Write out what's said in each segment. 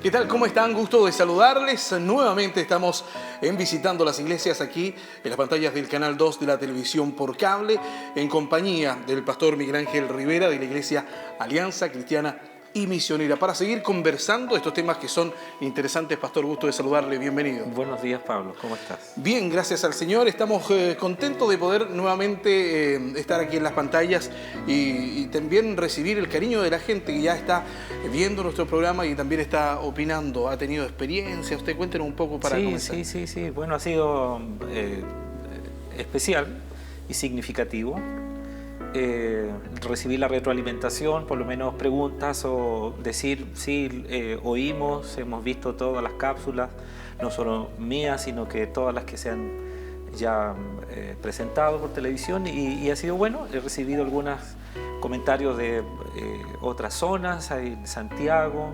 ¿Qué tal? ¿Cómo están? Gusto de saludarles. Nuevamente estamos visitando las iglesias aquí en las pantallas del Canal 2 de la televisión por cable, en compañía del pastor Miguel Ángel Rivera de la Iglesia Alianza Cristiana y Misionera, para seguir conversando estos temas que son interesantes. Pastor, gusto de saludarle, bienvenido. Buenos días, Pablo, ¿cómo estás? Bien, gracias al Señor. Estamos contentos de poder nuevamente estar aquí en las pantallas y también recibir el cariño de la gente que ya está viendo nuestro programa y también está opinando, ha tenido experiencia. Usted cuéntenos un poco para comenzar. Sí. Bueno, ha sido especial y significativo. Recibir la retroalimentación, por lo menos preguntas o decir, sí, oímos, hemos visto todas las cápsulas, no solo mías, sino que todas las que se han ya presentado por televisión y ha sido bueno. He recibido algunos comentarios de otras zonas, hay Santiago,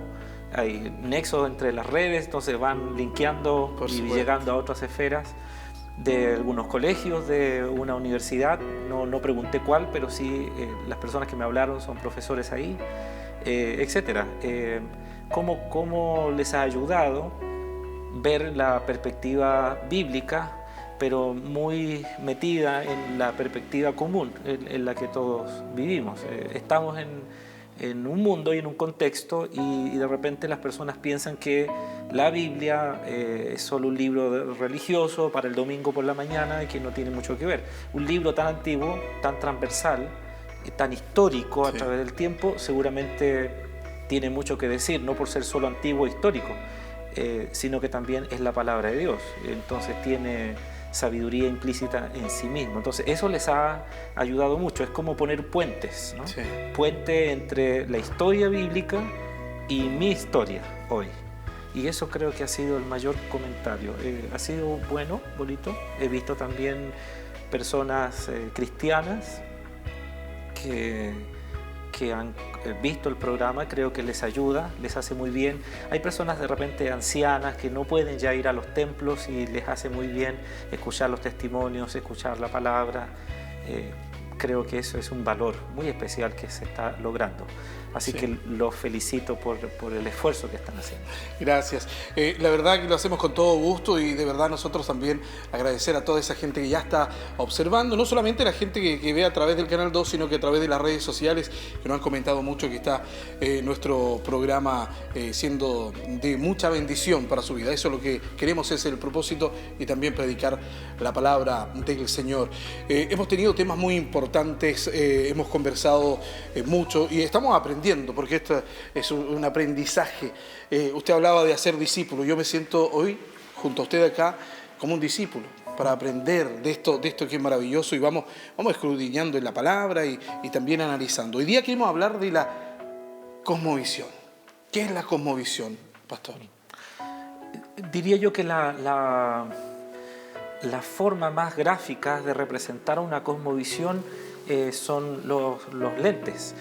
hay nexos entre las redes, entonces van linkeando y llegando a otras esferas de algunos colegios, de una universidad, no pregunté cuál, pero sí las personas que me hablaron son profesores ahí, etcétera. ¿Cómo les ha ayudado ver la perspectiva bíblica, pero muy metida en la perspectiva común en la que todos vivimos? Estamos en un mundo y en un contexto y de repente las personas piensan que la Biblia es solo un libro religioso para el domingo por la mañana y que no tiene mucho que ver. Un libro tan antiguo, tan transversal, tan histórico a través del tiempo, seguramente tiene mucho que decir, no por ser solo antiguo e histórico, sino que también es la palabra de Dios. Entonces tiene sabiduría implícita en sí mismo. Entonces eso les ha ayudado mucho. Es como poner puentes, ¿no? Sí. Puente entre la historia bíblica y mi historia hoy. Y eso creo que ha sido el mayor comentario. Ha sido bueno, bonito. He visto también personas cristianas que han visto el programa, creo que les ayuda, les hace muy bien. Hay personas de repente ancianas que no pueden ya ir a los templos y les hace muy bien escuchar los testimonios, escuchar la palabra. Creo que eso es un valor muy especial que se está logrando. Así que los felicito por el esfuerzo que están haciendo. Gracias. La verdad que lo hacemos con todo gusto y de verdad nosotros también agradecer a toda esa gente que ya está observando, no solamente la gente que ve a través del Canal 2, sino que a través de las redes sociales, que nos han comentado mucho que está nuestro programa siendo de mucha bendición para su vida. Eso es lo que queremos, es el propósito, y también predicar la palabra del Señor. Hemos tenido temas muy importantes, hemos conversado mucho y estamos aprendiendo, porque esto es un aprendizaje. Usted hablaba de hacer discípulos. Yo me siento hoy, junto a usted acá, como un discípulo, para aprender de esto que es maravilloso, y vamos escudriñando en la palabra y también analizando. Hoy día queremos hablar de la cosmovisión. ¿Qué es la cosmovisión, pastor? Diría yo que la forma más gráfica de representar una cosmovisión son los lentes.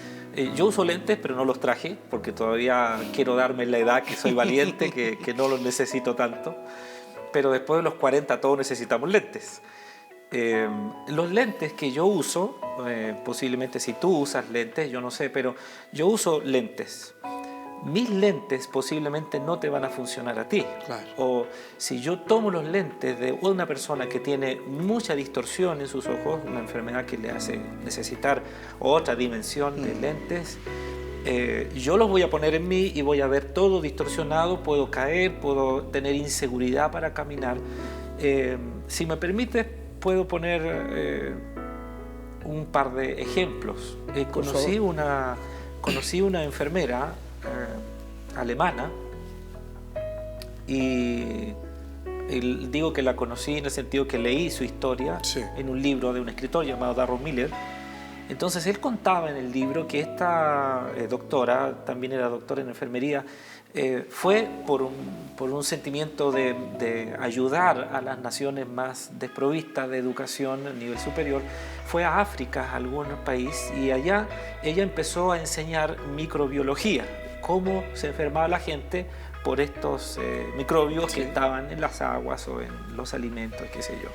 Yo uso lentes, pero no los traje, porque todavía quiero darme la edad que soy valiente, que no los necesito tanto. Pero después de los 40 todos necesitamos lentes. Los lentes que yo uso, posiblemente si tú usas lentes, yo no sé, pero yo uso lentes. Mis lentes posiblemente no te van a funcionar a ti. Claro. O si yo tomo los lentes de una persona que tiene mucha distorsión en sus ojos, una enfermedad que le hace necesitar otra dimensión de lentes, yo los voy a poner en mí y voy a ver todo distorsionado, puedo caer, puedo tener inseguridad para caminar. Si me permites, puedo poner un par de ejemplos. Conocí una enfermera alemana y digo que la conocí en el sentido que leí su historia en un libro de un escritor llamado Darrell Miller. Entonces él contaba en el libro que esta doctora, también era doctora en enfermería, fue por un sentimiento de ayudar a las naciones más desprovistas de educación a nivel superior, fue a África, a algún país, y allá ella empezó a enseñar microbiología, cómo se enfermaba la gente por estos microbios que estaban en las aguas o en los alimentos, qué sé yo.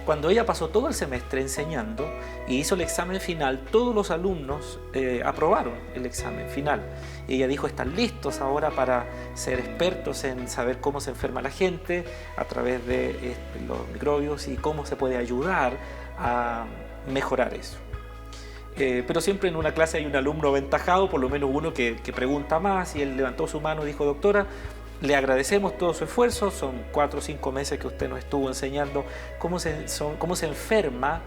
Cuando ella pasó todo el semestre enseñando y hizo el examen final, todos los alumnos aprobaron el examen final. Y ella dijo, están listos ahora para ser expertos en saber cómo se enferma la gente a través de los microbios y cómo se puede ayudar a mejorar eso. Pero siempre en una clase hay un alumno aventajado, por lo menos uno que pregunta más, y él levantó su mano y dijo, doctora, le agradecemos todo su esfuerzo, son 4 o 5 meses que usted nos estuvo enseñando cómo se enferma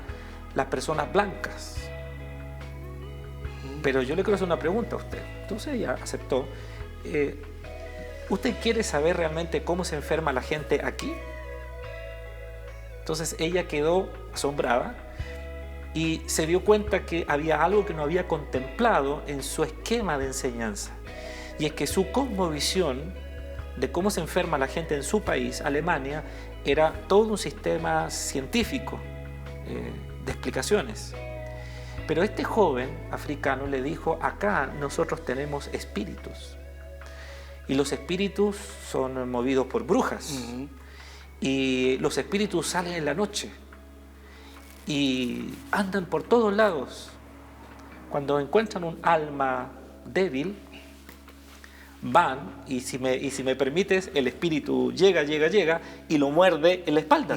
las personas blancas. Pero yo le quiero hacer una pregunta a usted. Entonces ella aceptó. ¿Usted quiere saber realmente cómo se enferma la gente aquí? Entonces ella quedó asombrada y se dio cuenta que había algo que no había contemplado en su esquema de enseñanza. Y es que su cosmovisión de cómo se enferma la gente en su país, Alemania, era todo un sistema científico de explicaciones. Pero este joven africano le dijo, acá nosotros tenemos espíritus. Y los espíritus son movidos por brujas. Y los espíritus salen en la noche. Y andan por todos lados. Cuando encuentran un alma débil, van, y si me permites, el espíritu llega y lo muerde en la espalda.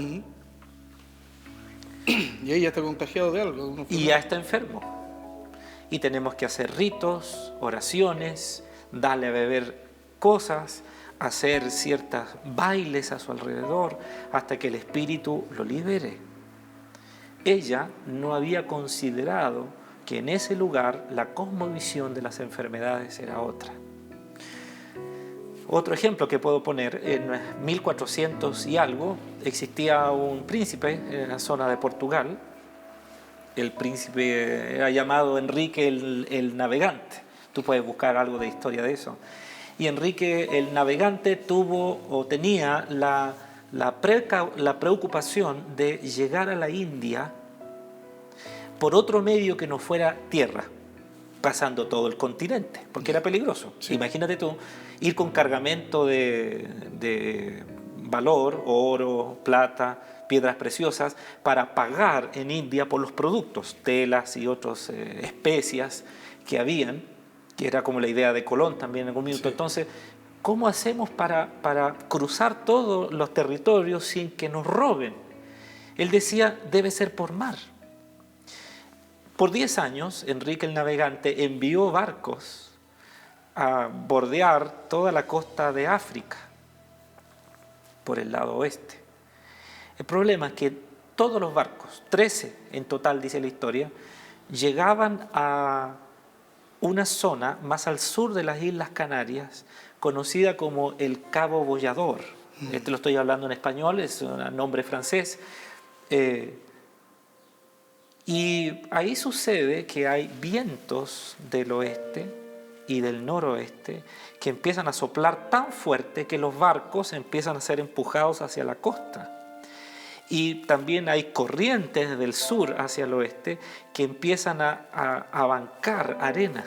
Y ella está contagiado de algo. Y ya está enfermo. Y tenemos que hacer ritos, oraciones, darle a beber cosas, hacer ciertos bailes a su alrededor, hasta que el espíritu lo libere. Ella no había considerado que en ese lugar la cosmovisión de las enfermedades era otra. Otro ejemplo que puedo poner, en 1400 y algo existía un príncipe en la zona de Portugal. El príncipe era llamado Enrique el Navegante. Tú puedes buscar algo de historia de eso. Y Enrique el Navegante tenía la preocupación de llegar a la India por otro medio que no fuera tierra, pasando todo el continente, porque era peligroso. Sí. Imagínate tú, ir con cargamento de valor, oro, plata, piedras preciosas, para pagar en India por los productos, telas y otras especias que habían, que era como la idea de Colón también en algún minuto. Sí. Entonces, ¿cómo hacemos para cruzar todos los territorios sin que nos roben? Él decía, debe ser por mar. Por 10 años, Enrique el Navegante envió barcos a bordear toda la costa de África, por el lado oeste. El problema es que todos los barcos, 13 en total dice la historia, llegaban a una zona más al sur de las Islas Canarias, conocida como el Cabo Bollador. Lo estoy hablando en español, es un nombre francés. Y ahí sucede que hay vientos del oeste y del noroeste que empiezan a soplar tan fuerte que los barcos empiezan a ser empujados hacia la costa. Y también hay corrientes del sur hacia el oeste que empiezan a bancar arena,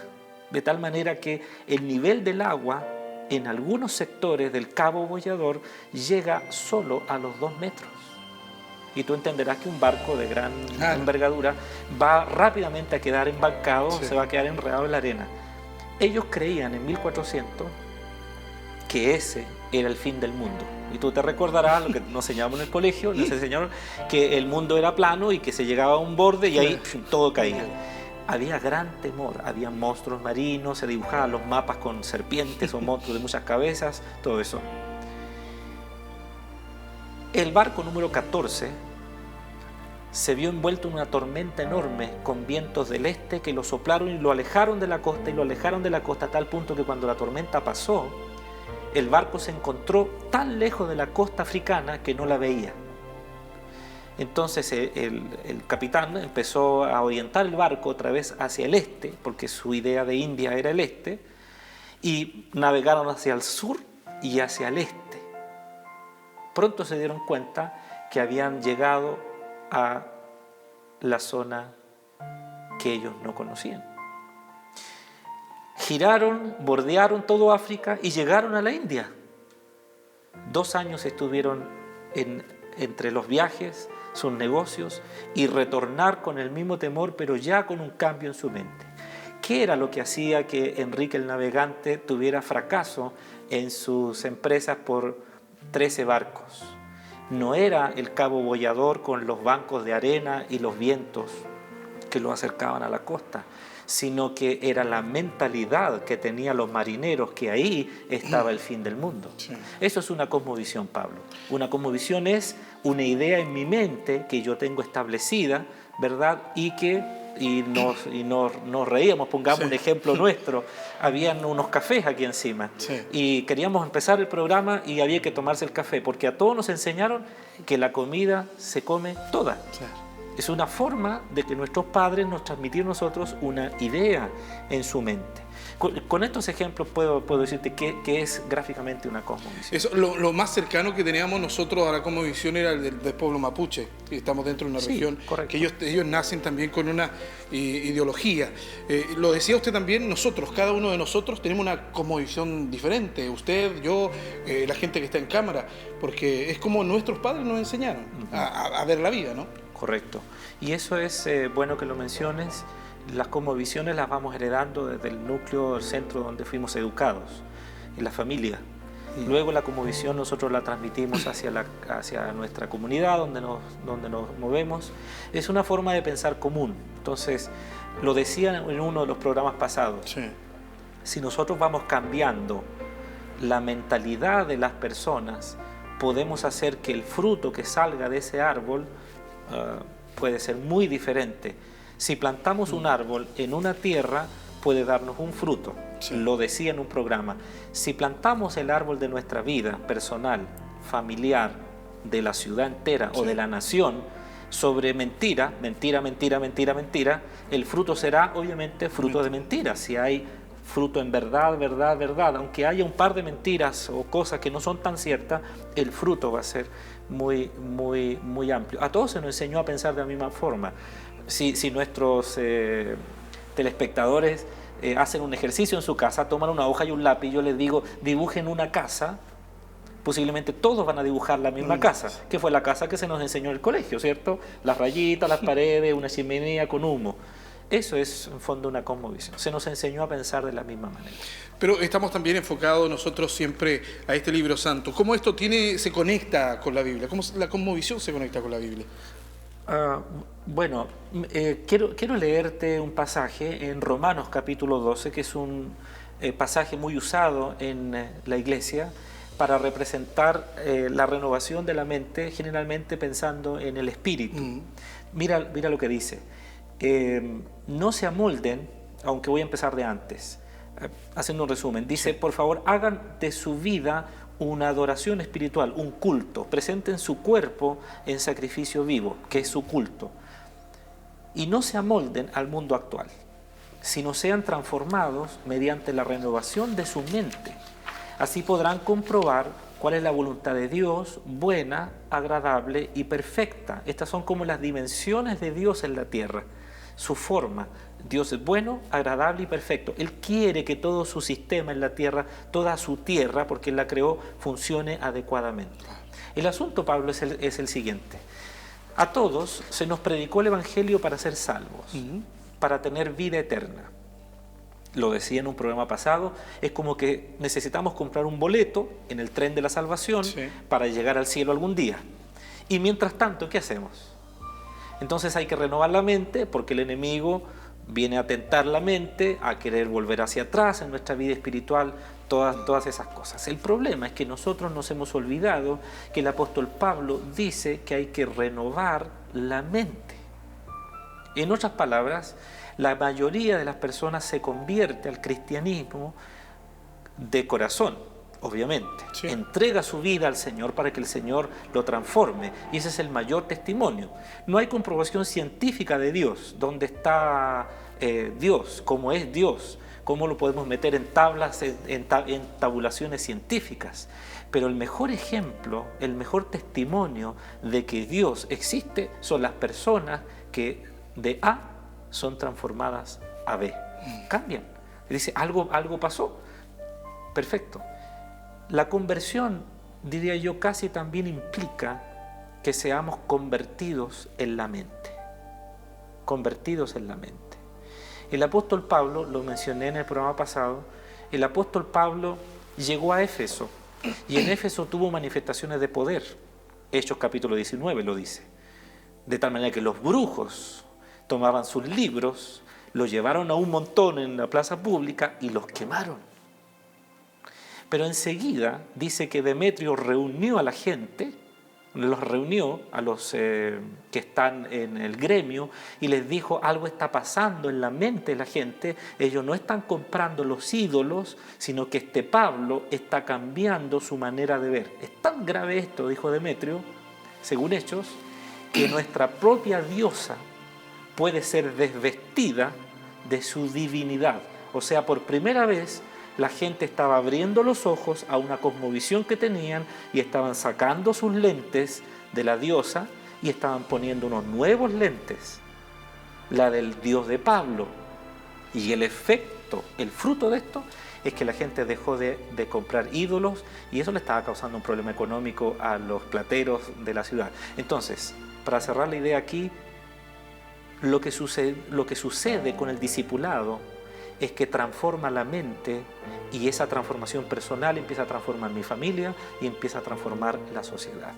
de tal manera que el nivel del agua en algunos sectores del Cabo Bollador llega solo a los 2 metros. Y tú entenderás que un barco de gran envergadura va rápidamente a quedar embarcado, sí. Se va a quedar enredado en la arena. Ellos creían en 1400 que ese era el fin del mundo. Y tú te recordarás lo que nos enseñamos en el colegio, nos enseñaron que el mundo era plano y que se llegaba a un borde y ahí todo caía. Había gran temor, había monstruos marinos, se dibujaban los mapas con serpientes o monstruos de muchas cabezas, todo eso. El barco número 14 se vio envuelto en una tormenta enorme con vientos del este que lo soplaron y lo alejaron de la costa y lo alejaron de la costa a tal punto que cuando la tormenta pasó, el barco se encontró tan lejos de la costa africana que no la veía. Entonces el capitán empezó a orientar el barco otra vez hacia el este, porque su idea de India era el este, y navegaron hacia el sur y hacia el este. Pronto se dieron cuenta que habían llegado a la zona que ellos no conocían. Giraron, bordearon todo África y llegaron a la India. 2 años estuvieron entre los viajes sus negocios y retornar con el mismo temor, pero ya con un cambio en su mente. ¿Qué era lo que hacía que Enrique el Navegante tuviera fracaso en sus empresas por 13 barcos? No era el cabo boyador con los bancos de arena y los vientos que lo acercaban a la costa, sino que era la mentalidad que tenían los marineros, que ahí estaba el fin del mundo. Sí. Eso es una cosmovisión, Pablo. Una cosmovisión es una idea en mi mente que yo tengo establecida, ¿verdad? Y nos reíamos, pongamos sí. un ejemplo nuestro. Habían unos cafés aquí encima sí. y queríamos empezar el programa y había que tomarse el café, porque a todos nos enseñaron que la comida se come toda. Sí. Es una forma de que nuestros padres nos transmitieron a nosotros una idea en su mente. Con estos ejemplos puedo decirte que es gráficamente una cosmovisión. Eso, lo más cercano que teníamos nosotros a la cosmovisión era el del pueblo mapuche. Estamos dentro de una región correcto. Que ellos nacen también con una ideología. Lo decía usted también, nosotros, cada uno de nosotros tenemos una cosmovisión diferente. Usted, yo, la gente que está en cámara, porque es como nuestros padres nos enseñaron a ver la vida, ¿no? Correcto. Y eso es bueno que lo menciones. Las cosmovisiones las vamos heredando desde el núcleo, el centro donde fuimos educados, en la familia. Luego la cosmovisión nosotros la transmitimos hacia nuestra comunidad, donde nos movemos. Es una forma de pensar común. Entonces, lo decía en uno de los programas pasados. Sí. Si nosotros vamos cambiando la mentalidad de las personas, podemos hacer que el fruto que salga de ese árbol puede ser muy diferente. Si plantamos un árbol en una tierra, puede darnos un fruto. Sí. Lo decía en un programa. Si plantamos el árbol de nuestra vida personal, familiar, de la ciudad entera sí. o de la nación, sobre mentira, el fruto será obviamente fruto de mentira. Si hay fruto en verdad, aunque haya un par de mentiras o cosas que no son tan ciertas, el fruto va a ser muy amplio. A todos se nos enseñó a pensar de la misma forma. Si nuestros telespectadores hacen un ejercicio en su casa, toman una hoja y un lápiz, yo les digo, dibujen una casa, posiblemente todos van a dibujar la misma casa, que fue la casa que se nos enseñó en el colegio, ¿cierto? Las rayitas, las paredes, una chimenea con humo. Eso es, en fondo, una cosmovisión. Se nos enseñó a pensar de la misma manera. Pero estamos también enfocados nosotros siempre a este libro santo. ¿Cómo esto se conecta con la Biblia? ¿Cómo la cosmovisión se conecta con la Biblia? Bueno, quiero leerte un pasaje en Romanos capítulo 12, que es un pasaje muy usado en la iglesia para representar la renovación de la mente, generalmente pensando en el espíritu. Mira lo que dice. No se amolden, aunque voy a empezar de antes, haciendo un resumen. Dice, sí. Por favor, hagan de su vida una adoración espiritual, un culto. Presenten su cuerpo en sacrificio vivo, que es su culto. Y no se amolden al mundo actual, sino sean transformados mediante la renovación de su mente. Así podrán comprobar cuál es la voluntad de Dios, buena, agradable y perfecta. Estas son como las dimensiones de Dios en la tierra. Su forma. Dios es bueno, agradable y perfecto. Él quiere que todo su sistema en la tierra, toda su tierra, porque Él la creó, funcione adecuadamente. El asunto, Pablo, es el siguiente. A todos se nos predicó el Evangelio para ser salvos, para tener vida eterna. Lo decía en un programa pasado, es como que necesitamos comprar un boleto en el tren de la salvación sí. para llegar al cielo algún día. Y mientras tanto, ¿qué hacemos? Entonces hay que renovar la mente porque el enemigo viene a tentar la mente, a querer volver hacia atrás en nuestra vida espiritual, todas esas cosas. El problema es que nosotros nos hemos olvidado que el apóstol Pablo dice que hay que renovar la mente. En otras palabras, la mayoría de las personas se convierte al cristianismo de corazón, obviamente. Sí. Entrega su vida al Señor para que el Señor lo transforme. Y ese es el mayor testimonio. No hay comprobación científica de Dios. ¿Dónde está Dios? ¿Cómo es Dios? ¿Cómo lo podemos meter en tablas, en tabulaciones científicas? Pero el mejor ejemplo, el mejor testimonio de que Dios existe son las personas que de A son transformadas a B. Cambian. Dice, algo pasó. Perfecto. La conversión, diría yo, casi también implica que seamos convertidos en la mente. Convertidos en la mente. El apóstol Pablo, lo mencioné en el programa pasado, el apóstol Pablo llegó a Éfeso y en Éfeso tuvo manifestaciones de poder. Hechos capítulo 19 lo dice. De tal manera que los brujos tomaban sus libros, los llevaron a un montón en la plaza pública y los quemaron. Pero enseguida dice que Demetrio reunió a la gente, los reunió a los que están en el gremio y les dijo: algo está pasando en la mente de la gente, ellos no están comprando los ídolos, sino que este Pablo está cambiando su manera de ver. Es tan grave esto, dijo Demetrio, según Hechos, que nuestra propia diosa puede ser desvestida de su divinidad. O sea, por primera vez la gente estaba abriendo los ojos a una cosmovisión que tenían y estaban sacando sus lentes de la diosa y estaban poniendo unos nuevos lentes, la del Dios de Pablo. Y el efecto, el fruto de esto es que la gente dejó de comprar ídolos y eso le estaba causando un problema económico a los plateros de la ciudad. Entonces, para cerrar la idea aquí, lo que sucede con el discipulado es que transforma la mente y esa transformación personal empieza a transformar mi familia y empieza a transformar la sociedad.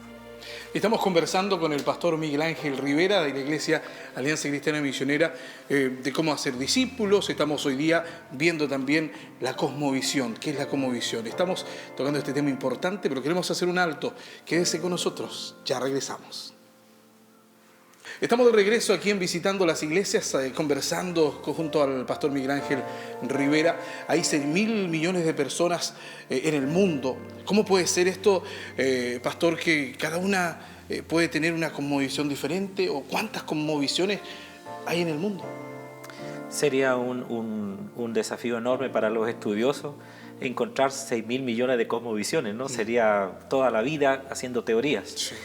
Estamos conversando con el pastor Miguel Ángel Rivera de la Iglesia Alianza Cristiana Misionera de cómo hacer discípulos. Estamos hoy día viendo también la cosmovisión. ¿Qué es la cosmovisión? Estamos tocando este tema importante, pero queremos hacer un alto. Quédese con nosotros, ya regresamos. Estamos de regreso aquí en Visitando las Iglesias, conversando junto al pastor Miguel Ángel Rivera. Hay 6.000 millones de personas en el mundo. ¿Cómo puede ser esto, pastor, que cada una puede tener una cosmovisión diferente? ¿O cuántas cosmovisiones hay en el mundo? Sería un desafío enorme para los estudiosos encontrar 6.000 millones de cosmovisiones, ¿no? Sería toda la vida haciendo teorías. Sí.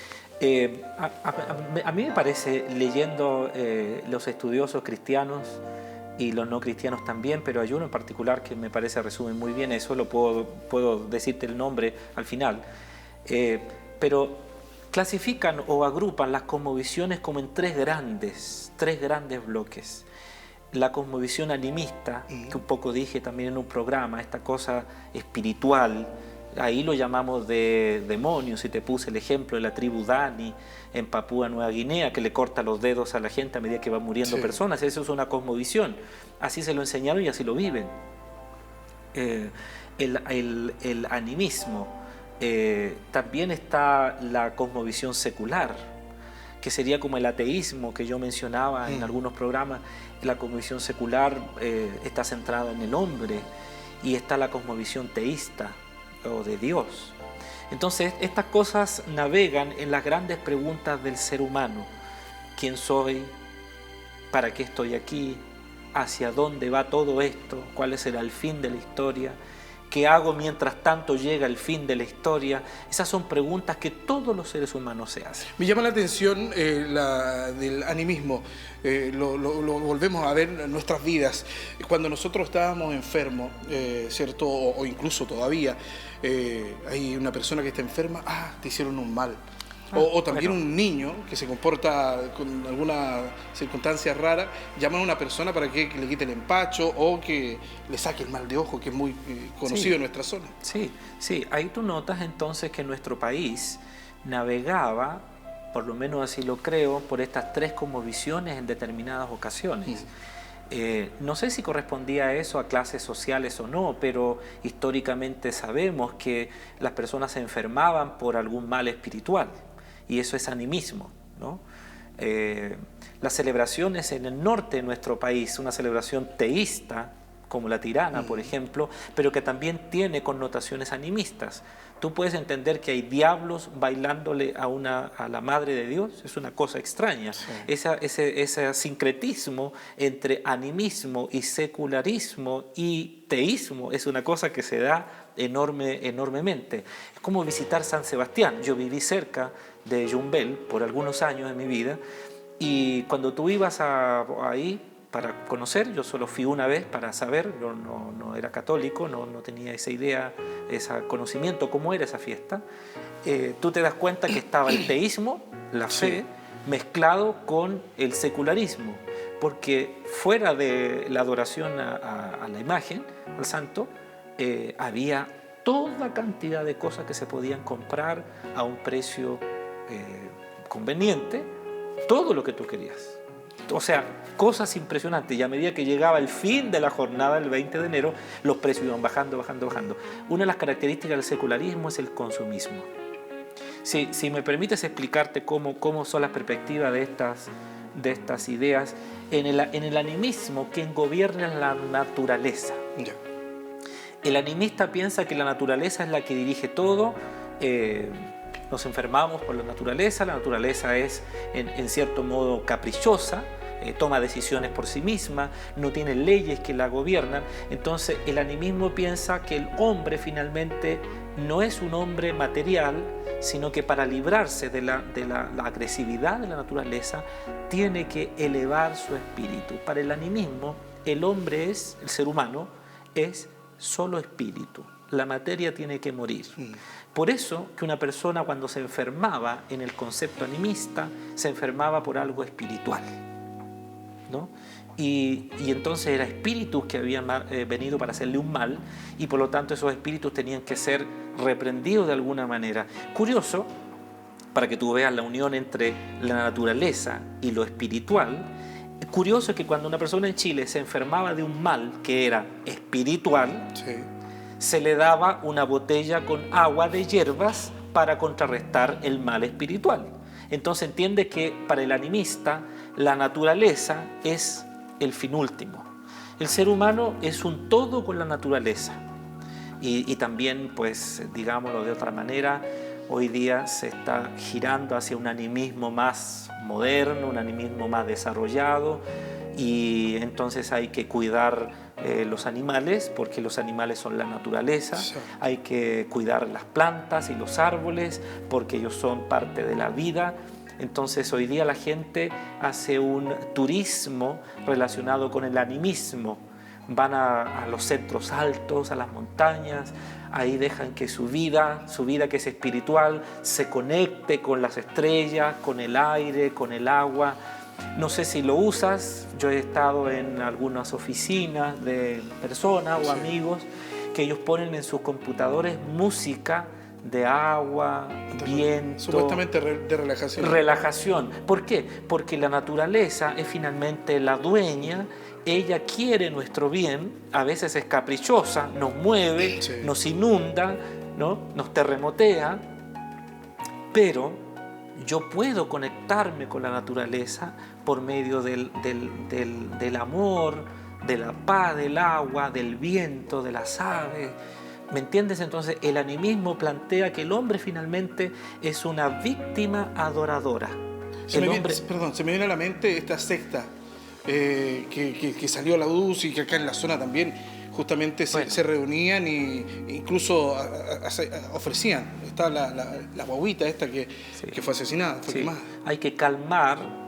A mí me parece, leyendo los estudiosos cristianos y los no cristianos también, pero hay uno en particular que me parece resume muy bien eso, puedo decirte el nombre al final, pero clasifican o agrupan las cosmovisiones como en tres grandes bloques. La cosmovisión animista, que un poco dije también en un programa, esta cosa espiritual. Ahí lo llamamos de demonios, y te puse el ejemplo de la tribu Dani en Papúa Nueva Guinea, que le corta los dedos a la gente a medida que van muriendo personas. Eso es una cosmovisión. Así se lo enseñaron y así lo viven. El animismo. También está la cosmovisión secular, que sería como el ateísmo que yo mencionaba en algunos programas. La cosmovisión secular está centrada en el hombre, y está la cosmovisión teísta, o de Dios. Entonces, estas cosas navegan en las grandes preguntas del ser humano. ¿Quién soy? ¿Para qué estoy aquí? ¿Hacia dónde va todo esto? ¿Cuál será el fin de la historia? ¿Qué hago mientras tanto llega el fin de la historia? Esas son preguntas que todos los seres humanos se hacen. Me llama la atención la del animismo. Lo volvemos a ver en nuestras vidas. Cuando nosotros estábamos enfermos, ¿cierto? O incluso todavía, hay una persona que está enferma, te hicieron un mal. O también un niño que se comporta con alguna circunstancia rara, llaman a una persona para que le quite el empacho o que le saque el mal de ojo, que es muy conocido en nuestra zona. Sí, ahí tú notas entonces que nuestro país navegaba, por lo menos así lo creo, por estas tres cosmovisiones en determinadas ocasiones. No sé si correspondía eso a clases sociales o no, pero históricamente sabemos que las personas se enfermaban por algún mal espiritual. Y eso es animismo, ¿no? Las celebraciones en el norte de nuestro país, una celebración teísta, como la Tirana, por ejemplo, pero que también tiene connotaciones animistas. Tú puedes entender que hay diablos bailándole a la Madre de Dios, es una cosa extraña. Sí. Ese sincretismo entre animismo y secularismo y teísmo es una cosa que se da enormemente. Es como visitar San Sebastián. Yo viví cerca de Yumbel por algunos años de mi vida, y cuando tú ibas ahí para conocer, yo solo fui una vez para saber, yo no era católico, no tenía esa idea, ese conocimiento, cómo era esa fiesta. Tú te das cuenta que estaba el teísmo la fe, mezclado con el secularismo, porque fuera de la adoración a la imagen, al santo, había toda cantidad de cosas que se podían comprar a un precio conveniente, todo lo que tú querías. O sea, cosas impresionantes. Y a medida que llegaba el fin de la jornada, el 20 de enero, los precios iban bajando, bajando, bajando. Una de las características del secularismo es el consumismo. Si me permites explicarte cómo son las perspectivas de estas ideas, en el animismo, quien gobierna es la naturaleza. Ya. El animista piensa que la naturaleza es la que dirige todo. Nos enfermamos por la naturaleza es en cierto modo caprichosa, toma decisiones por sí misma, no tiene leyes que la gobiernan. Entonces el animismo piensa que el hombre finalmente no es un hombre material, sino que para librarse de la agresividad de la naturaleza tiene que elevar su espíritu. Para el animismo, el ser humano es solo espíritu. La materia tiene que morir. Por eso que una persona cuando se enfermaba en el concepto animista, se enfermaba por algo espiritual, ¿no? Y entonces era espíritus que habían venido para hacerle un mal, y por lo tanto esos espíritus tenían que ser reprendidos de alguna manera. Curioso, para que tú veas la unión entre la naturaleza y lo espiritual, curioso que cuando una persona en Chile se enfermaba de un mal que era espiritual, se le daba una botella con agua de hierbas para contrarrestar el mal espiritual. Entonces entiende que para el animista la naturaleza es el fin último. El ser humano es un todo con la naturaleza. Y también, pues, digámoslo de otra manera, hoy día se está girando hacia un animismo más moderno, un animismo más desarrollado, y entonces hay que cuidar los animales, porque los animales son la naturaleza. Hay que cuidar las plantas y los árboles, porque ellos son parte de la vida. Entonces hoy día la gente hace un turismo relacionado con el animismo. Van a los centros altos, a las montañas, ahí dejan que su vida que es espiritual, se conecte con las estrellas, con el aire, con el agua. No sé si lo usas, yo he estado en algunas oficinas de personas o amigos que ellos ponen en sus computadores música de agua, viento. Supuestamente de relajación. Relajación. ¿Por qué? Porque la naturaleza es finalmente la dueña, ella quiere nuestro bien, a veces es caprichosa, nos mueve, nos inunda, ¿no? Nos terremotea, pero yo puedo conectarme con la naturaleza por medio del amor, de la paz, del agua, del viento, de las aves. ¿Me entiendes? Entonces el animismo plantea que el hombre finalmente es una víctima adoradora. Se me viene a la mente esta secta que salió a la luz y que acá en la zona también justamente se reunían e incluso ofrecían. Está la guaguita esta que fue asesinada, fue quemada. Hay que calmar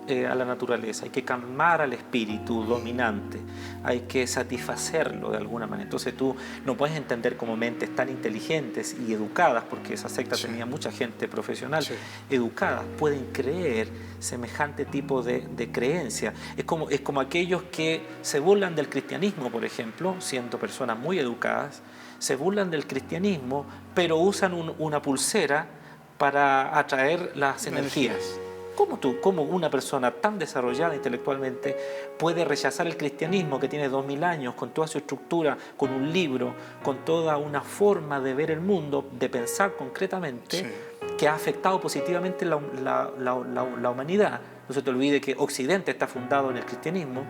a la naturaleza, hay que calmar al espíritu dominante, hay que satisfacerlo de alguna manera. Entonces tú no puedes entender como mentes tan inteligentes y educadas, porque esa secta tenía mucha gente profesional, educadas, pueden creer semejante tipo de creencia. Es como aquellos que se burlan del cristianismo, por ejemplo, siendo personas muy educadas, se burlan del cristianismo, pero usan una pulsera para atraer las energías. ¿Cómo una persona tan desarrollada intelectualmente puede rechazar el cristianismo que tiene 2000 años, con toda su estructura, con un libro, con toda una forma de ver el mundo, de pensar concretamente, que ha afectado positivamente la humanidad? No se te olvide que Occidente está fundado en el cristianismo.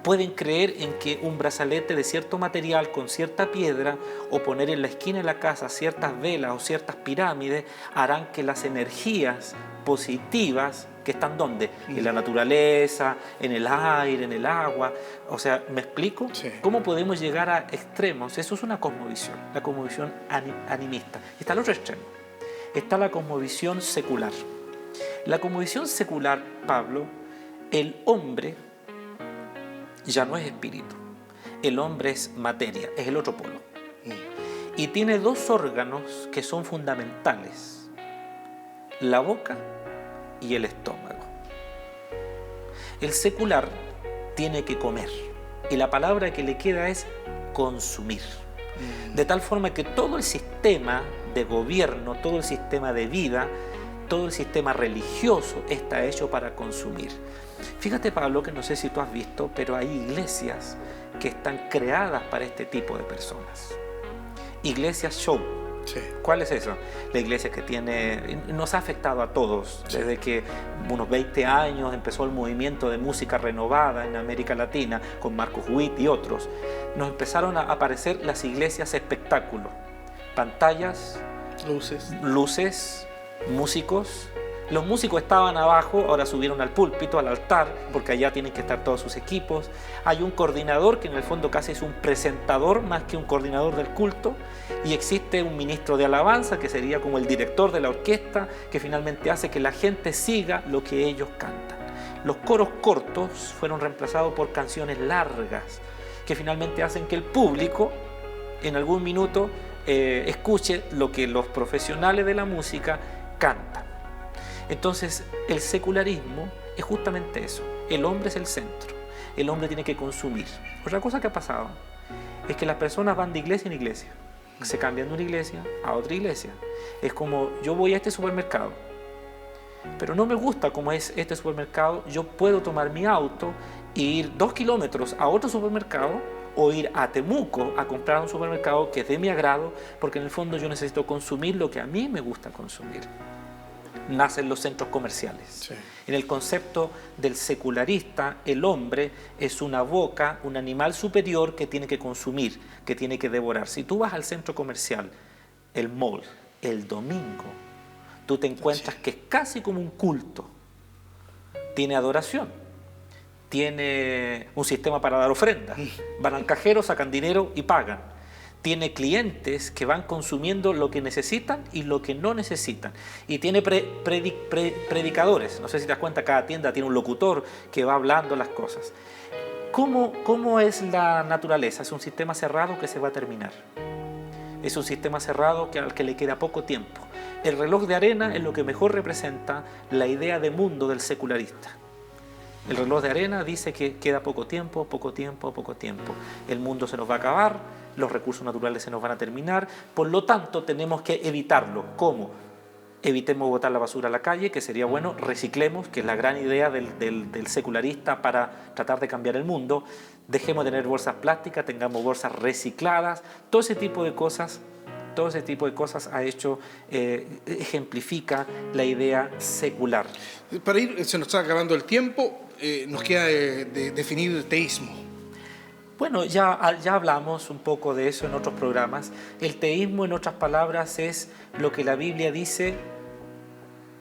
Pueden creer en que un brazalete de cierto material con cierta piedra, o poner en la esquina de la casa ciertas velas o ciertas pirámides, harán que las energías positivas que están ¿dónde? En la naturaleza, en el aire, en el agua. O sea, ¿me explico? ¿Cómo podemos llegar a extremos? Eso es una cosmovisión, la cosmovisión animista. Está el otro extremo, está la cosmovisión secular. La cosmovisión secular, Pablo, el hombre ya no es espíritu, el hombre es materia, es el otro polo. Y tiene 2 órganos que son fundamentales: la boca y el estómago. El secular tiene que comer y la palabra que le queda es consumir. De tal forma que todo el sistema de gobierno, todo el sistema de vida, todo el sistema religioso está hecho para consumir. Fíjate, Pablo, que no sé si tú has visto, pero hay iglesias que están creadas para este tipo de personas. Iglesias show. Sí. ¿Cuál es eso? La iglesia que nos ha afectado a todos. Sí. Desde que unos 20 años empezó el movimiento de música renovada en América Latina, con Marcos Witt y otros, nos empezaron a aparecer las iglesias espectáculo. Pantallas, luces, músicos. Los músicos estaban abajo, ahora subieron al púlpito, al altar, porque allá tienen que estar todos sus equipos. Hay un coordinador que en el fondo casi es un presentador más que un coordinador del culto. Y existe un ministro de alabanza que sería como el director de la orquesta, que finalmente hace que la gente siga lo que ellos cantan. Los coros cortos fueron reemplazados por canciones largas, que finalmente hacen que el público en algún minuto escuche lo que los profesionales de la música cantan. Entonces, el secularismo es justamente eso. El hombre es el centro. El hombre tiene que consumir. Otra cosa que ha pasado es que las personas van de iglesia en iglesia. Se cambian de una iglesia a otra iglesia. Es como, yo voy a este supermercado, pero no me gusta cómo es este supermercado. Yo puedo tomar mi auto e ir 2 kilómetros a otro supermercado o ir a Temuco a comprar un supermercado que es de mi agrado, porque en el fondo yo necesito consumir lo que a mí me gusta consumir. Nacen los centros comerciales. Sí. En el concepto del secularista, el hombre es una boca, un animal superior que tiene que consumir, que tiene que devorar. Si tú vas al centro comercial, el mall, el domingo, tú te encuentras que es casi como un culto. Tiene adoración, tiene un sistema para dar ofrendas. Van al cajero, sacan dinero y pagan. Tiene clientes que van consumiendo lo que necesitan y lo que no necesitan. Y tiene predicadores. No sé si te das cuenta, cada tienda tiene un locutor que va hablando las cosas. ¿Cómo es la naturaleza? Es un sistema cerrado que se va a terminar. Es un sistema cerrado al que le queda poco tiempo. El reloj de arena es lo que mejor representa la idea de mundo del secularista. El reloj de arena dice que queda poco tiempo, poco tiempo, poco tiempo. El mundo se nos va a acabar, los recursos naturales se nos van a terminar, por lo tanto tenemos que evitarlo. ¿Cómo? Evitemos botar la basura a la calle, que sería bueno, reciclemos, que es la gran idea del secularista para tratar de cambiar el mundo. Dejemos de tener bolsas plásticas, tengamos bolsas recicladas, todo ese tipo de cosas ejemplifica la idea secular. Para ir, se nos está acabando el tiempo, nos queda definir el teísmo. Bueno, ya hablamos un poco de eso en otros programas. El teísmo, en otras palabras, es lo que la Biblia dice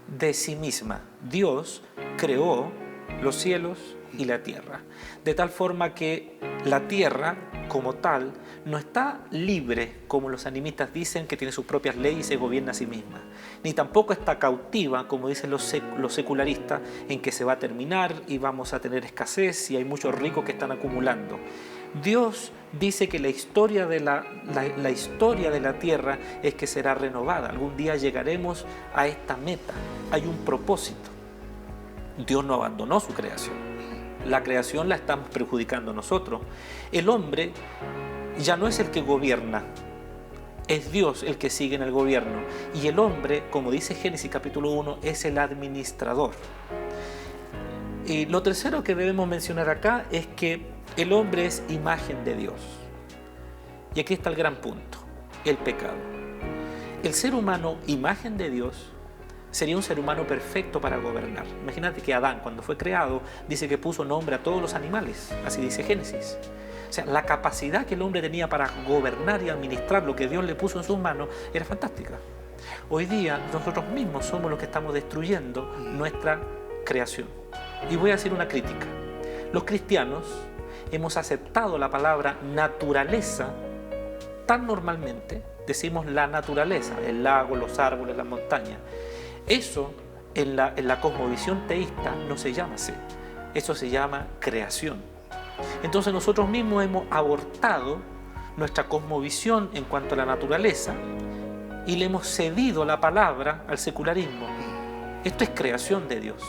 de sí misma. Dios creó los cielos y la tierra, de tal forma que la tierra, como tal, no está libre, como los animistas dicen, que tiene sus propias leyes y se gobierna a sí misma. Ni tampoco está cautiva, como dicen los secularistas, en que se va a terminar y vamos a tener escasez y hay muchos ricos que están acumulando. Dios dice que la historia de la tierra es que será renovada. Algún día llegaremos a esta meta. Hay un propósito. Dios no abandonó su creación. La creación la estamos perjudicando nosotros. El hombre ya no es el que gobierna, es Dios el que sigue en el gobierno. Y el hombre, como dice Génesis capítulo 1, es el administrador. Y lo tercero que debemos mencionar acá es que el hombre es imagen de Dios. Y aquí está el gran punto, el pecado. El ser humano, imagen de Dios, sería un ser humano perfecto para gobernar. Imagínate que Adán, cuando fue creado, dice que puso nombre a todos los animales, así dice Génesis. O sea, la capacidad que el hombre tenía para gobernar y administrar lo que Dios le puso en sus manos era fantástica. Hoy día nosotros mismos somos los que estamos destruyendo nuestra creación. Y voy a hacer una crítica. Los cristianos hemos aceptado la palabra naturaleza tan normalmente, decimos la naturaleza, el lago, los árboles, las montañas. Eso en la cosmovisión teísta no se llama así, eso se llama creación. Entonces nosotros mismos hemos abortado nuestra cosmovisión en cuanto a la naturaleza y le hemos cedido la palabra al secularismo. Esto es creación de Dios.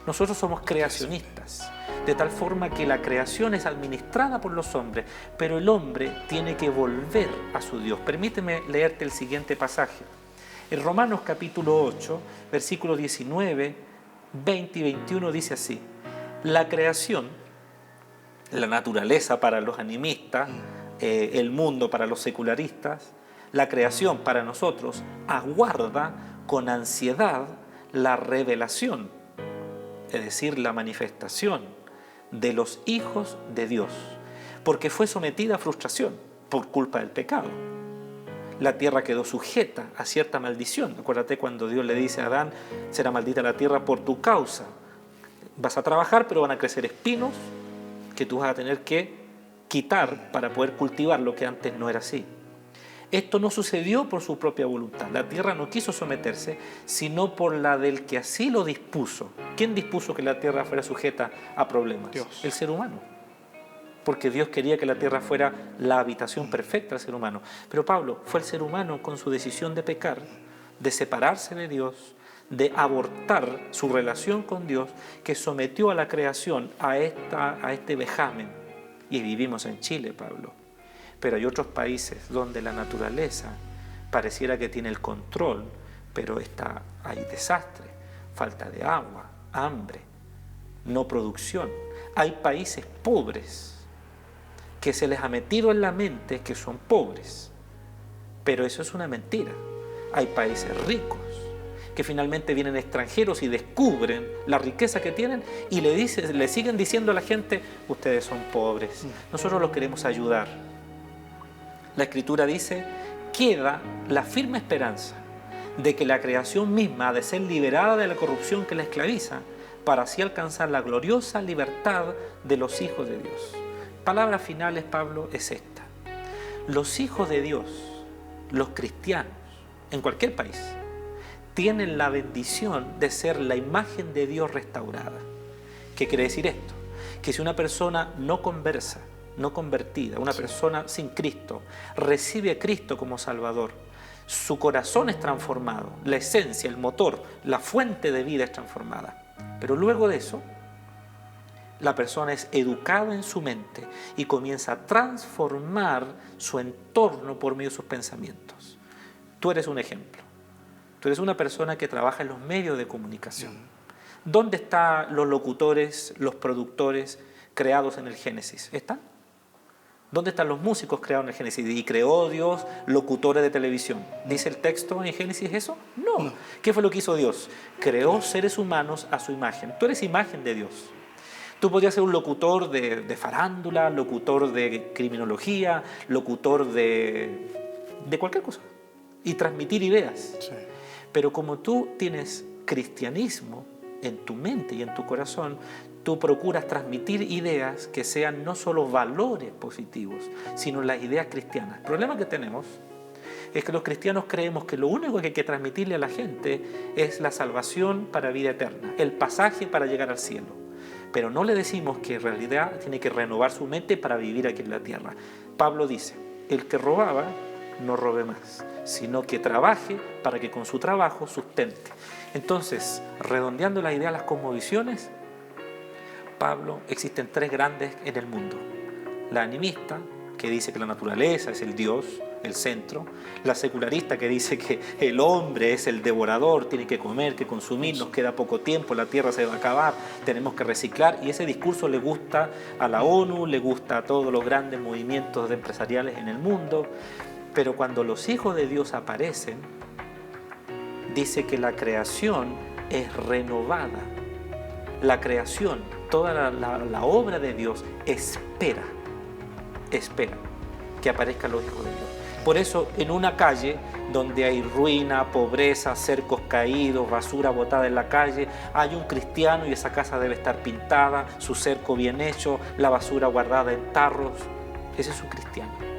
Nosotros somos creacionistas, de tal forma que la creación es administrada por los hombres, pero el hombre tiene que volver a su Dios. Permíteme leerte el siguiente pasaje. En Romanos capítulo 8, versículos 19, 20 y 21 dice así: la creación, la naturaleza para los animistas, el mundo para los secularistas, la creación para nosotros aguarda con ansiedad la revelación, es decir, la manifestación de los hijos de Dios, porque fue sometida a frustración por culpa del pecado. La tierra quedó sujeta a cierta maldición. Acuérdate cuando Dios le dice a Adán: será maldita la tierra por tu causa. Vas a trabajar, pero van a crecer espinos que tú vas a tener que quitar para poder cultivar lo que antes no era así. Esto no sucedió por su propia voluntad. La tierra no quiso someterse, sino por la del que así lo dispuso. ¿Quién dispuso que la tierra fuera sujeta a problemas? Dios. El ser humano. Porque Dios quería que la tierra fuera la habitación perfecta del ser humano. Pero Pablo, fue el ser humano con su decisión de pecar, de separarse de Dios, de abortar su relación con Dios, que sometió a la creación a este vejamen. Y vivimos en Chile, Pablo. Pero hay otros países donde la naturaleza pareciera que tiene el control, pero hay desastre, falta de agua, hambre, no producción. Hay países pobres que se les ha metido en la mente que son pobres, pero eso es una mentira. Hay países ricos que finalmente vienen extranjeros y descubren la riqueza que tienen y le siguen diciendo a la gente: ustedes son pobres, nosotros los queremos ayudar. La Escritura dice: queda la firme esperanza de que la creación misma ha de ser liberada de la corrupción que la esclaviza, para así alcanzar la gloriosa libertad de los hijos de Dios. Palabras finales, Pablo, es esta: los hijos de Dios, los cristianos, en cualquier país, tienen la bendición de ser la imagen de Dios restaurada. ¿Qué quiere decir esto? Que si una persona no conversa, no convertida, una persona sin Cristo, recibe a Cristo como Salvador, su corazón es transformado, la esencia, el motor, la fuente de vida es transformada. Pero luego de eso, la persona es educada en su mente y comienza a transformar su entorno por medio de sus pensamientos. Tú eres un ejemplo. Tú eres una persona que trabaja en los medios de comunicación. ¿Dónde están los locutores, los productores creados en el Génesis? ¿Están? ¿Dónde están los músicos creados en el Génesis? Y creó Dios locutores de televisión. ¿Dice el texto en Génesis eso? No. ¿Qué fue lo que hizo Dios? Creó seres humanos a su imagen. Tú eres imagen de Dios. Tú podrías ser un locutor de farándula, locutor de criminología, locutor de cualquier cosa y transmitir ideas. Sí. Pero como tú tienes cristianismo en tu mente y en tu corazón, tú procuras transmitir ideas que sean no solo valores positivos, sino las ideas cristianas. El problema que tenemos es que los cristianos creemos que lo único que hay que transmitirle a la gente es la salvación para vida eterna, el pasaje para llegar al cielo. Pero no le decimos que en realidad tiene que renovar su mente para vivir aquí en la tierra. Pablo dice: el que robaba, no robe más, sino que trabaje para que con su trabajo sustente. Entonces, redondeando la idea de las cosmovisiones, Pablo, existen tres grandes en el mundo: la animista, que dice que la naturaleza es el Dios, el centro; la secularista, que dice que el hombre es el devorador, tiene que comer, que consumir, nos queda poco tiempo, la tierra se va a acabar, tenemos que reciclar, y ese discurso le gusta a la ONU, le gusta a todos los grandes movimientos empresariales en el mundo. Pero cuando los hijos de Dios aparecen, dice que la creación es renovada. La creación, toda la obra de Dios espera que aparezcan los hijos de Dios. Por eso, en una calle donde hay ruina, pobreza, cercos caídos, basura botada en la calle, hay un cristiano y esa casa debe estar pintada, su cerco bien hecho, la basura guardada en tarros. Ese es un cristiano.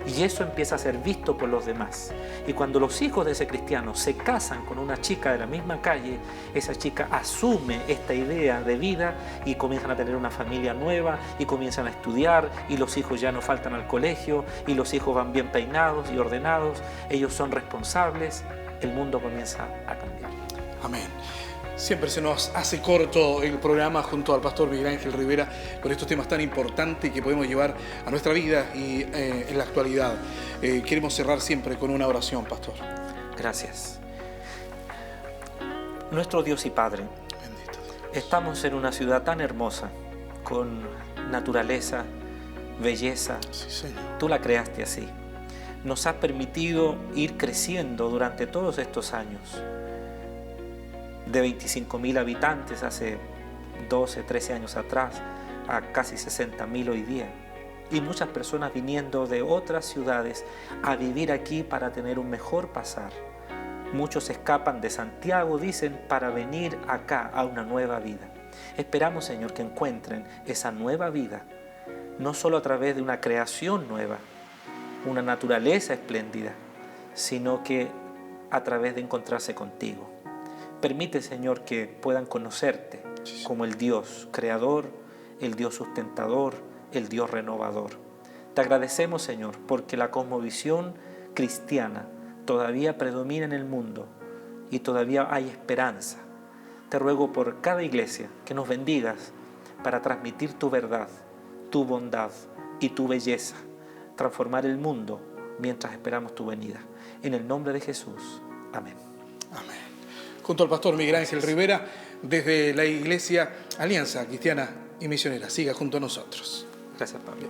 Y eso empieza a ser visto por los demás. Y cuando los hijos de ese cristiano se casan con una chica de la misma calle, esa chica asume esta idea de vida y comienzan a tener una familia nueva y comienzan a estudiar, y los hijos ya no faltan al colegio y los hijos van bien peinados y ordenados, ellos son responsables, el mundo comienza a cambiar. Amén. Siempre se nos hace corto el programa junto al pastor Miguel Ángel Rivera con estos temas tan importantes que podemos llevar a nuestra vida y en la actualidad. Queremos cerrar siempre con una oración, pastor. Gracias. Nuestro Dios y Padre, Bendito Dios. estamos en una ciudad tan hermosa, con naturaleza, belleza. Sí, Señor. Tú la creaste así. Nos has permitido ir creciendo durante todos estos años. De 25.000 habitantes hace 12, 13 años atrás a casi 60.000 hoy día. Y muchas personas viniendo de otras ciudades a vivir aquí para tener un mejor pasar. Muchos escapan de Santiago, dicen, para venir acá a una nueva vida. Esperamos, Señor, que encuentren esa nueva vida, no solo a través de una creación nueva, una naturaleza espléndida, sino que a través de encontrarse contigo. Permite, Señor, que puedan conocerte como el Dios creador, el Dios sustentador, el Dios renovador. Te agradecemos, Señor, porque la cosmovisión cristiana todavía predomina en el mundo y todavía hay esperanza. Te ruego por cada iglesia que nos bendigas para transmitir tu verdad, tu bondad y tu belleza, transformar el mundo mientras esperamos tu venida. En el nombre de Jesús. Amén. Amén. Junto al pastor Miguel Ángel Rivera, desde la Iglesia Alianza Cristiana y Misionera. Siga junto a nosotros. Gracias, Pablo.